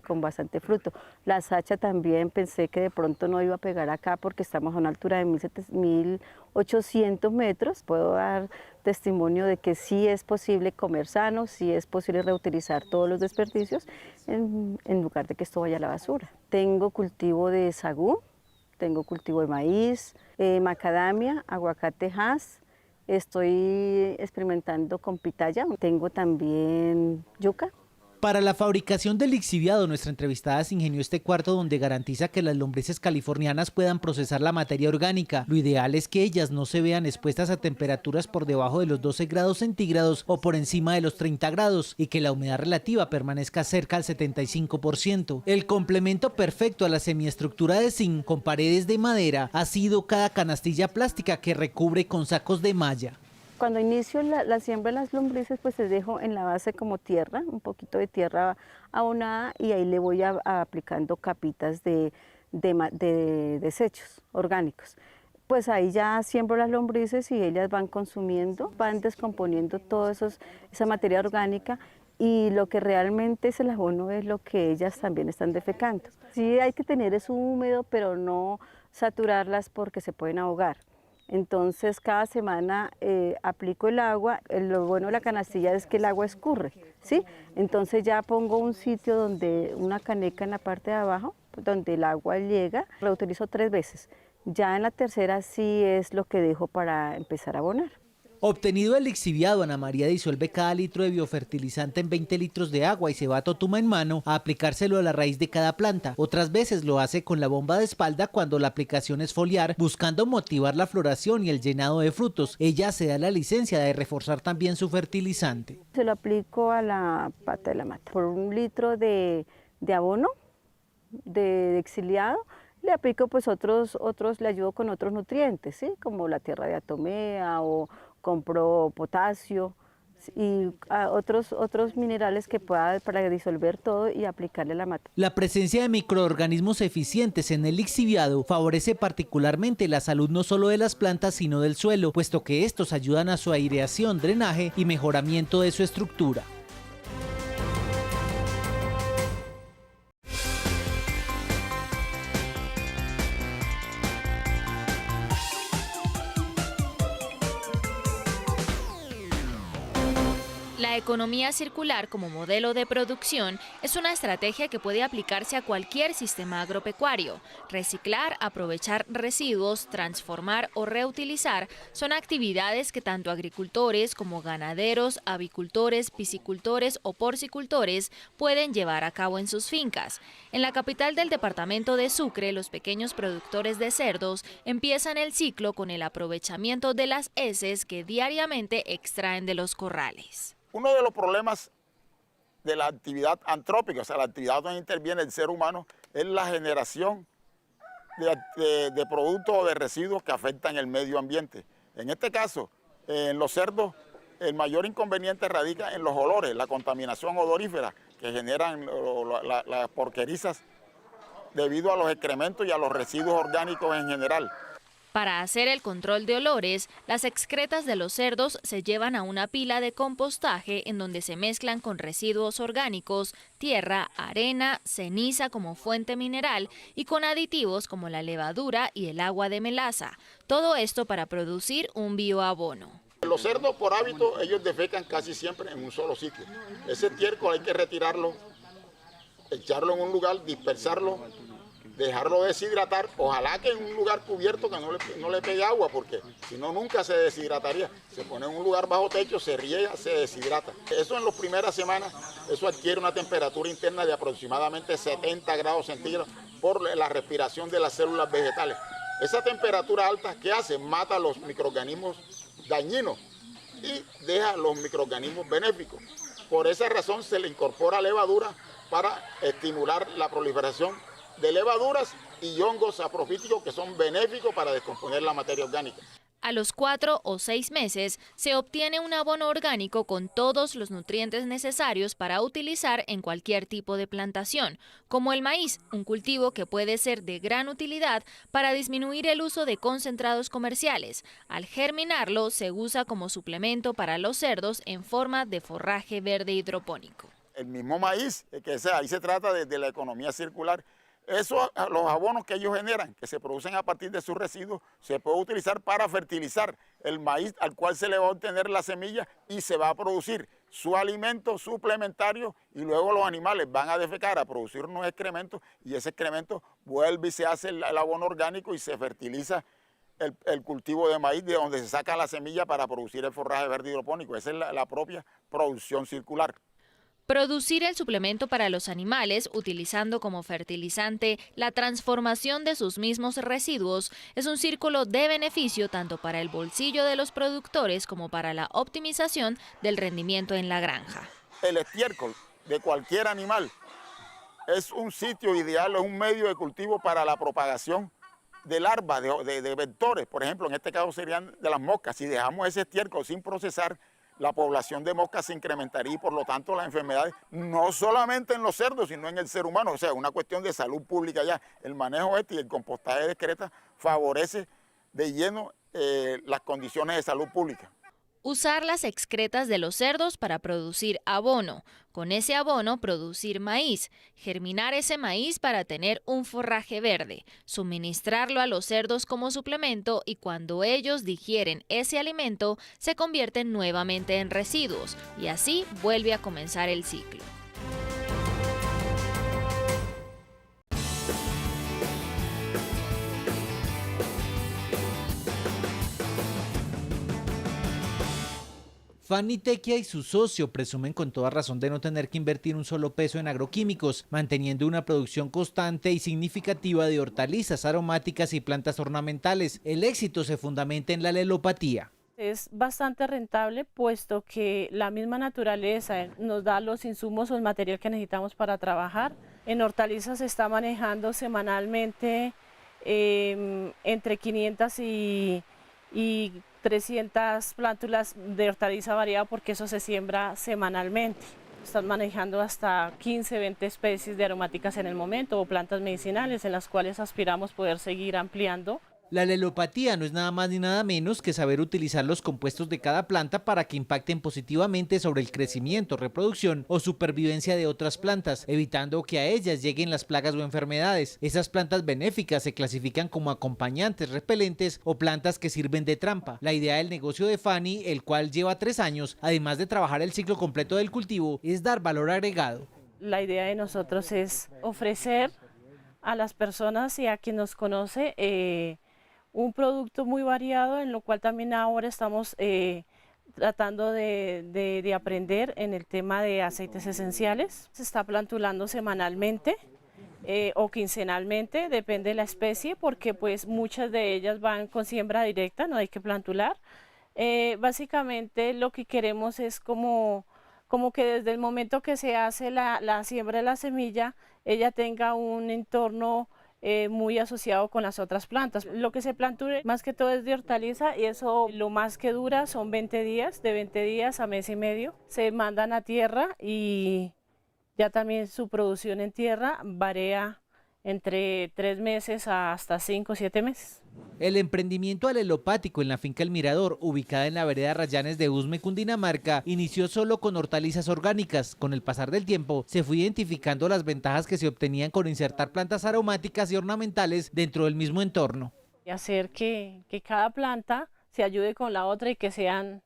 con bastante fruto. La sacha también pensé que de pronto no iba a pegar acá porque estamos a una altura de 1.800 metros. Puedo dar testimonio de que sí es posible comer sano, sí es posible reutilizar todos los desperdicios en lugar de que esto vaya a la basura. Tengo cultivo de sagú, tengo cultivo de maíz, macadamia, aguacate Hass. Estoy experimentando con pitaya, tengo también yuca. Para la fabricación del lixiviado, nuestra entrevistada se ingenió este cuarto donde garantiza que las lombrices californianas puedan procesar la materia orgánica. Lo ideal es que ellas no se vean expuestas a temperaturas por debajo de los 12 grados centígrados o por encima de los 30 grados y que la humedad relativa permanezca cerca al 75%. El complemento perfecto a la semiestructura de zinc con paredes de madera ha sido cada canastilla plástica que recubre con sacos de malla. Cuando inicio la siembra de las lombrices, pues les dejo en la base como tierra, un poquito de tierra abonada y ahí le voy aplicando capitas de desechos orgánicos. Pues ahí ya siembro las lombrices y ellas van consumiendo, van descomponiendo toda esa materia orgánica y lo que realmente es el abono es lo que ellas también están defecando. Sí hay que tener eso húmedo, pero no saturarlas porque se pueden ahogar. Entonces cada semana aplico el agua. Lo bueno de la canastilla es que el agua escurre, ¿sí? Entonces ya pongo un sitio una caneca en la parte de abajo, donde el agua llega, reutilizo 3 veces. Ya en la tercera sí es lo que dejo para empezar a abonar. Obtenido el lixiviado, Ana María disuelve cada litro de biofertilizante en 20 litros de agua y se va a totuma en mano a aplicárselo a la raíz de cada planta. Otras veces lo hace con la bomba de espalda cuando la aplicación es foliar, buscando motivar la floración y el llenado de frutos. Ella se da la licencia de reforzar también su fertilizante. Se lo aplico a la pata de la mata. Por 1 litro de abono, de exiliado, le aplico pues otros, le ayudo con otros nutrientes, ¿sí? Como la tierra de atomea o compro potasio y otros minerales que pueda para disolver todo y aplicarle a la mata. La presencia de microorganismos eficientes en el lixiviado favorece particularmente la salud no solo de las plantas sino del suelo, puesto que estos ayudan a su aireación, drenaje y mejoramiento de su estructura. La economía circular como modelo de producción es una estrategia que puede aplicarse a cualquier sistema agropecuario. Reciclar, aprovechar residuos, transformar o reutilizar son actividades que tanto agricultores como ganaderos, avicultores, piscicultores o porcicultores pueden llevar a cabo en sus fincas. En la capital del departamento de Sucre, los pequeños productores de cerdos empiezan el ciclo con el aprovechamiento de las heces que diariamente extraen de los corrales. Uno de los problemas de la actividad antrópica, o sea, la actividad donde interviene el ser humano, es la generación de productos o de residuos que afectan el medio ambiente. En este caso, en los cerdos, el mayor inconveniente radica en los olores, la contaminación odorífera que generan las porquerizas debido a los excrementos y a los residuos orgánicos en general. Para hacer el control de olores, las excretas de los cerdos se llevan a una pila de compostaje en donde se mezclan con residuos orgánicos, tierra, arena, ceniza como fuente mineral y con aditivos como la levadura y el agua de melaza. Todo esto para producir un bioabono. Los cerdos por hábito, ellos defecan casi siempre en un solo sitio. Ese estiércol hay que retirarlo, echarlo en un lugar, dispersarlo dejarlo deshidratar, ojalá que en un lugar cubierto que no le pegue agua, porque si no nunca se deshidrataría. Se pone en un lugar bajo techo, se riega, se deshidrata. Eso en las primeras semanas, eso adquiere una temperatura interna de aproximadamente 70 grados centígrados por la respiración de las células vegetales. Esa temperatura alta, ¿qué hace? Mata los microorganismos dañinos y deja los microorganismos benéficos. Por esa razón se le incorpora levadura para estimular la proliferación de levaduras y hongos saprofíticos que son benéficos para descomponer la materia orgánica. A los 4 o 6 meses se obtiene un abono orgánico con todos los nutrientes necesarios para utilizar en cualquier tipo de plantación, como el maíz, un cultivo que puede ser de gran utilidad para disminuir el uso de concentrados comerciales. Al germinarlo se usa como suplemento para los cerdos en forma de forraje verde hidropónico. El mismo maíz, ahí se trata de la economía circular. Eso, los abonos que ellos generan, que se producen a partir de sus residuos, se puede utilizar para fertilizar el maíz al cual se le va a obtener la semilla y se va a producir su alimento suplementario y luego los animales van a defecar, a producir unos excrementos y ese excremento vuelve y se hace el abono orgánico y se fertiliza el cultivo de maíz de donde se saca la semilla para producir el forraje verde hidropónico. Esa es la propia producción circular. Producir el suplemento para los animales utilizando como fertilizante la transformación de sus mismos residuos es un círculo de beneficio tanto para el bolsillo de los productores como para la optimización del rendimiento en la granja. El estiércol de cualquier animal es un sitio ideal, es un medio de cultivo para la propagación de larvas, de vectores. Por ejemplo, en este caso serían de las moscas. Si dejamos ese estiércol sin procesar, la población de moscas se incrementaría y por lo tanto las enfermedades no solamente en los cerdos, sino en el ser humano. O sea, una cuestión de salud pública ya. El manejo y el compostaje de excretas favorece de lleno las condiciones de salud pública. Usar las excretas de los cerdos para producir abono. Con ese abono producir maíz. Germinar ese maíz para tener un forraje verde. Suministrarlo a los cerdos como suplemento y cuando ellos digieren ese alimento se convierten nuevamente en residuos y así vuelve a comenzar el ciclo. Fanny Tecchia y su socio presumen con toda razón de no tener que invertir un solo peso en agroquímicos, manteniendo una producción constante y significativa de hortalizas aromáticas y plantas ornamentales. El éxito se fundamenta en la alelopatía. Es bastante rentable puesto que la misma naturaleza nos da los insumos o el material que necesitamos para trabajar. En hortalizas se está manejando semanalmente entre 500 y 300 plántulas de hortaliza variada porque eso se siembra semanalmente. Están manejando hasta 15, 20 especies de aromáticas en el momento o plantas medicinales en las cuales aspiramos poder seguir ampliando. La alelopatía no es nada más ni nada menos que saber utilizar los compuestos de cada planta para que impacten positivamente sobre el crecimiento, reproducción o supervivencia de otras plantas, evitando que a ellas lleguen las plagas o enfermedades. Esas plantas benéficas se clasifican como acompañantes, repelentes o plantas que sirven de trampa. La idea del negocio de Fanny, el cual lleva 3 años, además de trabajar el ciclo completo del cultivo, es dar valor agregado. La idea de nosotros es ofrecer a las personas y a quien nos conoce un producto muy variado, en lo cual también ahora estamos tratando de aprender en el tema de aceites esenciales. Se está plantulando semanalmente o quincenalmente, depende de la especie, porque pues muchas de ellas van con siembra directa, no hay que plantular. Básicamente lo que queremos es como que desde el momento que se hace la siembra de la semilla, ella tenga un entorno muy asociado con las otras plantas. Lo que se plantule más que todo es de hortaliza y eso lo más que dura son 20 días, de 20 días a mes y medio. Se mandan a tierra y ya también su producción en tierra varía entre 3 meses hasta 5 o 7 meses. El emprendimiento alelopático en la finca El Mirador, ubicada en la vereda Rayanes de Usme, Cundinamarca, inició solo con hortalizas orgánicas. Con el pasar del tiempo, se fue identificando las ventajas que se obtenían con insertar plantas aromáticas y ornamentales dentro del mismo entorno. Y hacer que cada planta se ayude con la otra y que sean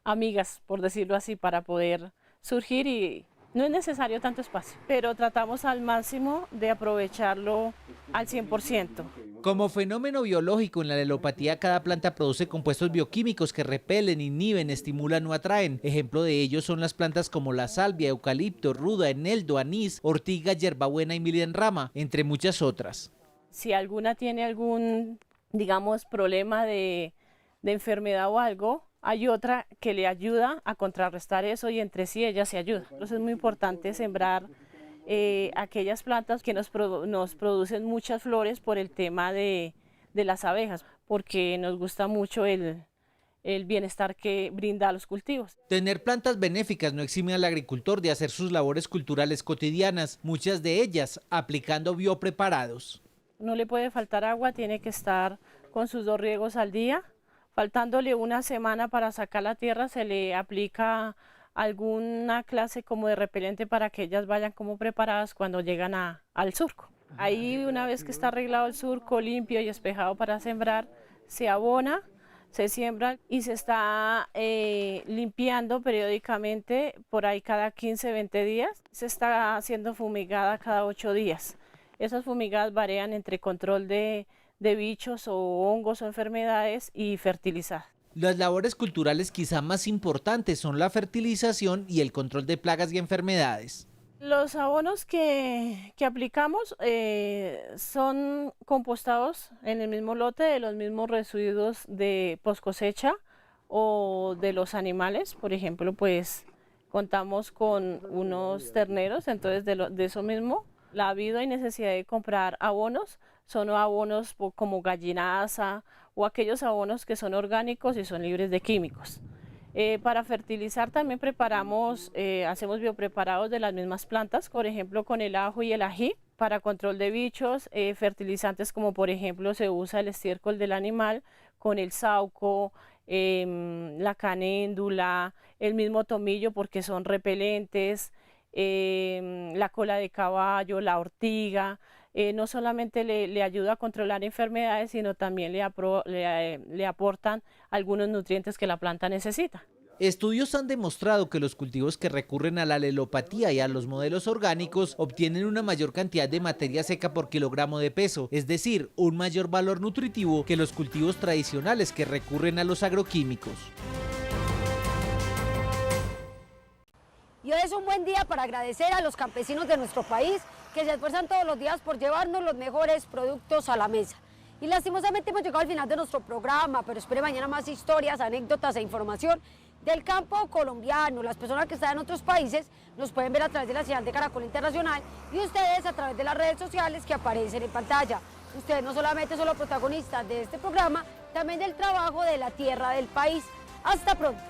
amigas, por decirlo así, para poder surgir y No es necesario tanto espacio, pero tratamos al máximo de aprovecharlo al 100%. Como fenómeno biológico en la alelopatía, cada planta produce compuestos bioquímicos que repelen, inhiben, estimulan o atraen. Ejemplo de ellos son las plantas como la salvia, eucalipto, ruda, eneldo, anís, ortiga, hierbabuena y milenrama, entre muchas otras. Si alguna tiene algún, digamos, problema de enfermedad o algo, hay otra que le ayuda a contrarrestar eso y entre sí ellas se ayudan. Entonces es muy importante sembrar aquellas plantas que nos producen muchas flores por el tema de las abejas, porque nos gusta mucho el bienestar que brinda a los cultivos. Tener plantas benéficas no exime al agricultor de hacer sus labores culturales cotidianas, muchas de ellas aplicando biopreparados. No le puede faltar agua, tiene que estar con sus 2 riegos al día. Faltándole una semana para sacar la tierra, se le aplica alguna clase como de repelente para que ellas vayan como preparadas cuando llegan al surco. Ahí, una vez que está arreglado el surco, limpio y espejado para sembrar, se abona, se siembra y se está limpiando periódicamente por ahí cada 15, 20 días. Se está haciendo fumigada cada 8 días. Esas fumigadas varían entre control de bichos o hongos o enfermedades y fertilizar. Las labores culturales quizá más importantes son la fertilización y el control de plagas y enfermedades. Los abonos que aplicamos son compostados en el mismo lote de los mismos residuos de post cosecha o de los animales. Por ejemplo, pues contamos con unos terneros, entonces de eso mismo la habido hay necesidad de comprar abonos. Son abonos como gallinaza o aquellos abonos que son orgánicos y son libres de químicos. Para fertilizar también hacemos biopreparados de las mismas plantas, por ejemplo con el ajo y el ají. Para control de bichos, fertilizantes como por ejemplo se usa el estiércol del animal con el sauco, la canéndula, el mismo tomillo porque son repelentes, la cola de caballo, la ortiga. No solamente le ayuda a controlar enfermedades, sino también le aportan algunos nutrientes que la planta necesita. Estudios han demostrado que los cultivos que recurren a la alelopatía y a los modelos orgánicos obtienen una mayor cantidad de materia seca por kilogramo de peso, es decir, un mayor valor nutritivo que los cultivos tradicionales que recurren a los agroquímicos. Y hoy es un buen día para agradecer a los campesinos de nuestro país que se esfuerzan todos los días por llevarnos los mejores productos a la mesa. Y lastimosamente hemos llegado al final de nuestro programa, pero espere mañana más historias, anécdotas e información del campo colombiano. Las personas que están en otros países nos pueden ver a través de la señal de Caracol Internacional y ustedes a través de las redes sociales que aparecen en pantalla. Ustedes no solamente son los protagonistas de este programa, también del trabajo de la tierra del país. Hasta pronto.